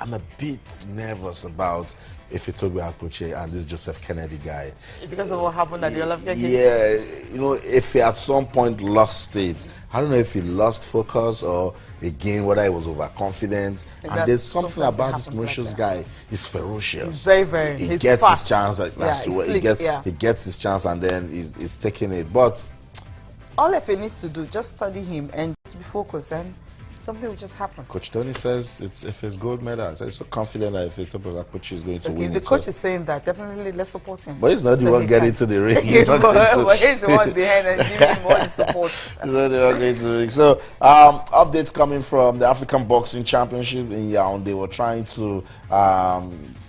I'm a bit nervous about if it Toby Akpoche and this Joseph Kennedy guy. Because of what happened at the Olympic Games? Yeah, you know, if he at some point lost it, I don't know if he lost focus or again whether he was overconfident. And there's something about this Mauritius guy. He's ferocious. He's very, very. He he's gets fast. his chance. He gets his chance and then he's taking it. But all FA needs to do, just study him and just be focused, and something will just happen. Coach Tony says if it's gold medal, so he's so confident that if Akpoche is going to win the it. coach is saying that, definitely let's support him. But he's not the one getting to the ring. He's the one behind and giving him all the support. He's not the one getting to the ring. So, updates coming from the African Boxing Championship in Yaoundé. They were trying to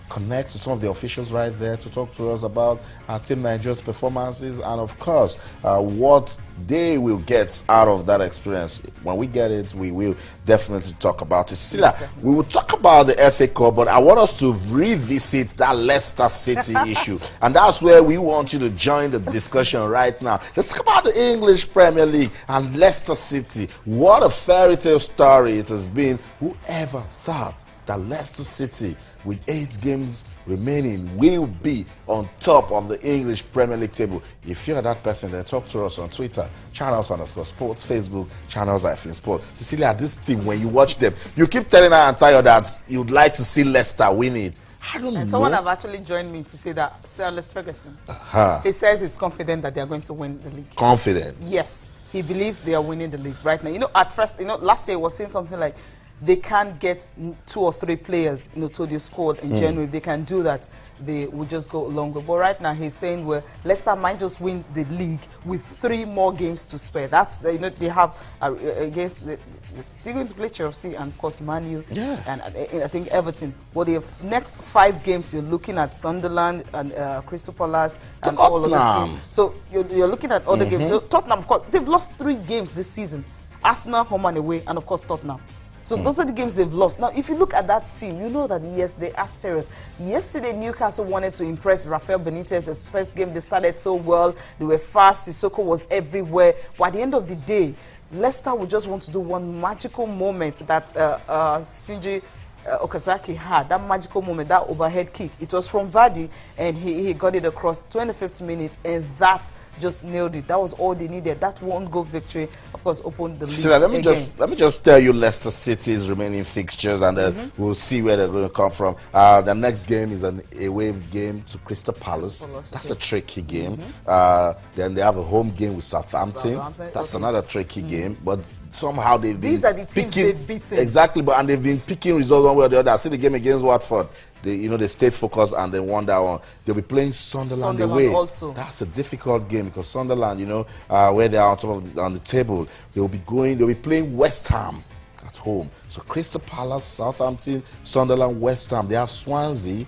connect to some of the officials right there to talk to us about Team Nigeria's performances and, of course, what they will get out of that experience. When we get it, we will definitely talk about it. Sila, we will talk about the FA Cup, but I want us to revisit that Leicester City issue. And that's where we want you to join the discussion right now. Let's talk about the English Premier League and Leicester City. What a fairy tale story it has been. Whoever thought that Leicester City, with 8 games remaining, will be on top of the English Premier League table? If you're that person, then talk to us on Twitter, channels_sports, Facebook, channels_sport. Cecilia, this team, when you watch them, you keep telling her and Tayo that you'd like to see Leicester win it. I don't know. Someone have actually joined me to say that Sir Alex Ferguson, he says he's confident that they are going to win the league. Confident? Yes. He believes they are winning the league right now. You know, at first, last year he was saying something like, they can't get 2 or 3 players, to the squad in January. If they can do that, they will just go longer. But right now, he's saying, well, Leicester might just win the league with 3 more games to spare. That's, they have against, they're still going to play Chelsea and, of course, Man U. Yeah. And I think Everton. But the next 5 games, you're looking at Sunderland and Crystal Palace and all of the teams. So you're looking at other games. So Tottenham, of course, they've lost 3 games this season. Arsenal, home and away, and, of course, Tottenham. So those are the games they've lost. Now, if you look at that team, you know that, yes, they are serious. Yesterday, Newcastle wanted to impress Rafael Benitez's first game. They started so well. They were fast. Sissoko was everywhere. But at the end of the day, Leicester would just want to do one magical moment that Shinji Okazaki had, that magical moment, that overhead kick. It was from Vardy, and he got it across 25th minute, and that just nailed it. That was all they needed. That one goal victory, of course, opened the league. So let me just tell you Leicester City's remaining fixtures, and then we'll see where they're going to come from. The next game is an away game to Crystal Palace. That's a tricky game. Then they have a home game with Southampton. That's another tricky game. But somehow they've been these are the teams they've beaten. Exactly, and they've been picking results one way or the other. I see the game against Watford. They stayed focused and they won that one. They'll be playing Sunderland away. Also. That's a difficult game because Sunderland, where they are on top of on the table, they'll be playing West Ham at home. So Crystal Palace, Southampton, Sunderland, West Ham. They have Swansea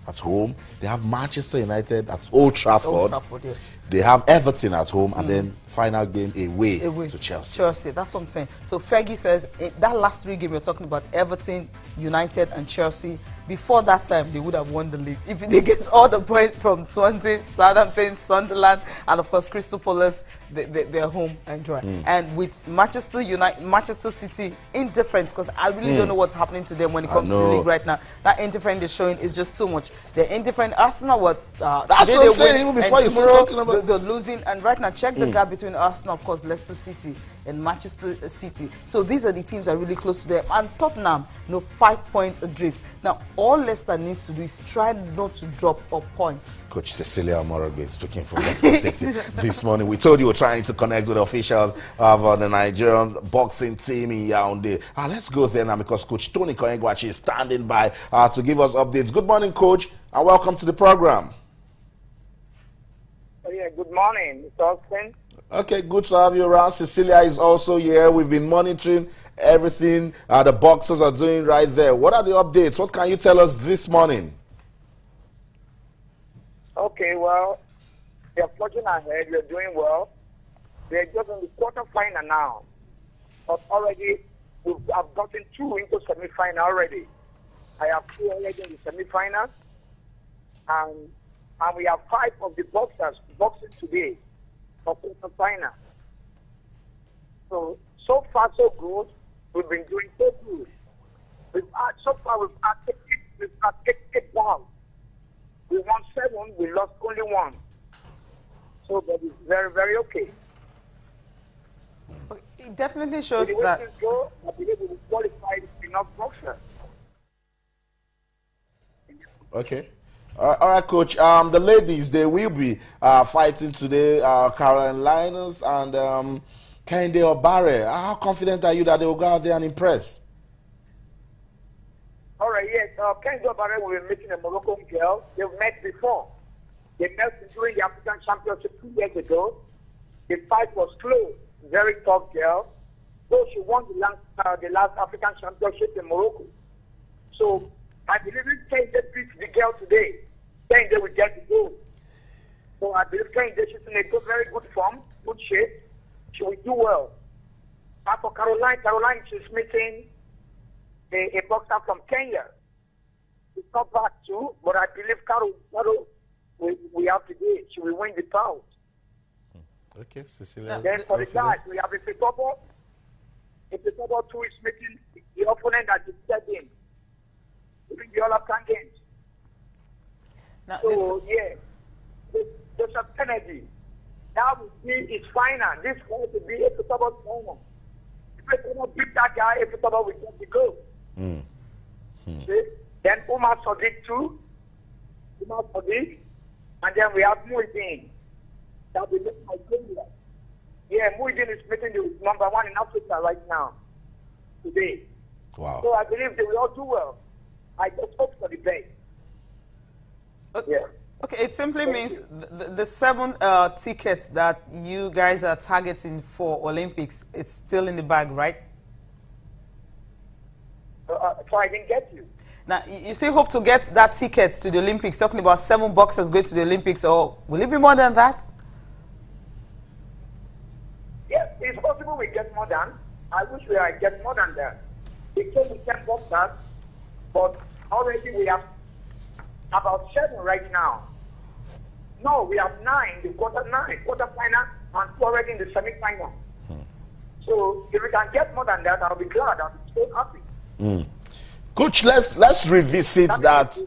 at home. They have Manchester United at Old Trafford. Yes. They have Everton at home, and then final game away to Chelsea. Chelsea, that's what I'm saying. So Fergie says that last 3 games you're talking about, Everton, United, and Chelsea, before that time they would have won the league. If they get all the points from Swansea, Southampton, Sunderland, and of course Crystal Palace, they're home and dry. And with Manchester City, indifferent, because I really don't know what's happening to them when it comes to the league right now. That indifferent they're showing is just too much. They're indifferent. Arsenal, that's what I'm saying. Even before you start talking about, they're losing, and right now check the gap between Arsenal, of course, Leicester City and Manchester City. So these are the teams that are really close to them. And Tottenham, 5 points adrift. Now all Leicester needs to do is try not to drop a point. Coach Cecilia Morogbe speaking from Leicester City this morning. We told you we're trying to connect with officials of the Nigerian boxing team in Yaoundé. Let's go there now because Coach Tony Koengwachi is standing by to give us updates. Good morning, Coach, and welcome to the program. Yeah, good morning, Mr. Austin. Okay, good to have you around. Cecilia is also here. We've been monitoring everything the boxers are doing right there. What are the updates? What can you tell us this morning? Okay, well, we are forging ahead. We are doing well. We are just in the quarterfinal now. But already, I've gotten 2 into semi-final already. I have 2 already in the semi-finals. And we have 5 of the boxers boxing today for quarterfinal. So far so good. We've been doing so good. So far, we've had 8 rounds. We won 7, we lost only 1. So that is very, very okay. It definitely shows the way that. things go, I believe we will qualify enough boxers. Okay. All right, Coach. The ladies, they will be fighting today. Caroline Linus and Kende Obare. How confident are you that they will go out there and impress? All right, yes. Kende Obare will be meeting a Moroccan girl. They've met before. They met during the African Championship 2 years ago. The fight was close. Very tough girl. So she won the last African Championship in Morocco. So I believe if Kende beats the girl today, Kende will get the gold. So I believe Kende, she's in a very good form, good shape. She will do well. As for Caroline, she's meeting a boxer from Kenya. She's not bad too, but I believe Carol we have today. She will win the bout. Okay, Cecilia. Then for the guys, we have Ifetobo. Ifetobo too is meeting the opponent that is stepping during the All-African Games. Now, so, yeah, Joseph Kennedy. Now we see his final. This is going to be Ifetobo's final. If Ifetobo beat that guy, Ifetobo will get the goal. Then Umar Sadiq too. Umar Sadiq. And then we have Muhyiddin. That will make my Kenya. Yeah, Muhyiddin is meeting the #1 in Africa right now, today. Wow. So I believe they will all do well. I just hope for the best. Okay. Yeah. Okay, it simply means the 7 tickets that you guys are targeting for Olympics, it's still in the bag, right? So I didn't get you. Now, you still hope to get that ticket to the Olympics, talking about 7 boxers going to the Olympics, or will it be more than that? Yes, it's possible we get more than. I wish we get more than that. We came with 10 boxers, but already we have about 7 right now. No, we have 9, the quarter final, and 2 already in the semi-final. So if we can get more than that, I'll be glad. I'll be so happy. Coach, let's revisit that.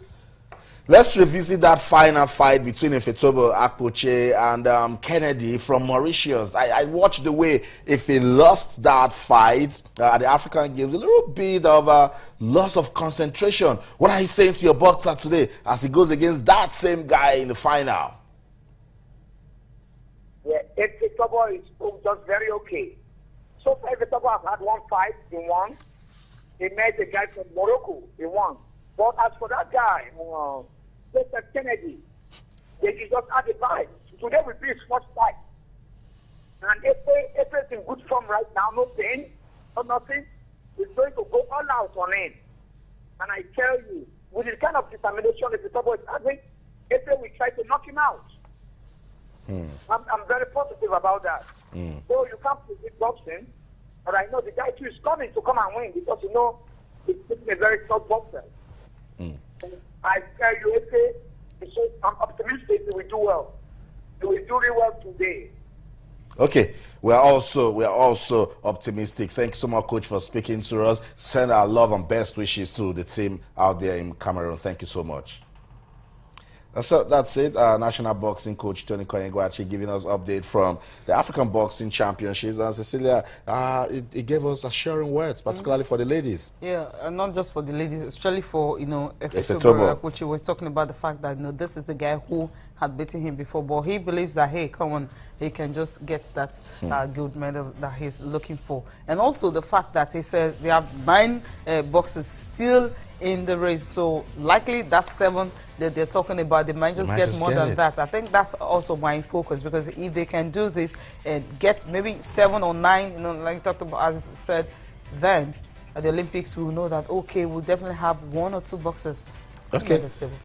Let's revisit that final fight between Ifetobo Akpoche and Kennedy from Mauritius. I watched the way Ife lost that fight at the African Games. A little bit of a loss of concentration. What are you saying to your boxer today as he goes against that same guy in the final? Yeah, Ifetobo is just very okay. So far, Ifetobo has had 1 fight, he won. He met a guy from Morocco, he won. But as for that guy, Mr. Kennedy, they just had a fight. Today will be his first fight. And if he's in good form right now, no pain, no nothing, he's going to go all out on him. And I tell you, with the kind of determination Ifetobo is having, Efe will try to knock him out. I'm very positive about that. So you can't predict boxing, but I know the guy too is coming to come and win because you know he's a very tough boxer. I tell you, Efe, I'm optimistic he will do well. He will do really well today. Okay, we are also optimistic. Thank you so much, Coach, for speaking to us. Send our love and best wishes to the team out there in Cameroon. Thank you so much. So that's it. National boxing coach Tony Koyengwachi giving us update from the African Boxing Championships. And Cecilia, it gave us assuring words, particularly for the ladies. Yeah, and not just for the ladies, especially for Ifetobo. Akpoche was talking about the fact that this is the guy who had beaten him before, but he believes that hey, come on, he can just get that gold medal that he's looking for. And also the fact that he said they have 9 boxers still in the race, so likely that's 7 that they're talking about. They might just get more than that. I think that's also my focus, because if they can do this and get maybe 7 or 9, like you talked about, as I said, then at the Olympics we will know that okay, we'll definitely have 1 or 2 boxers at this table.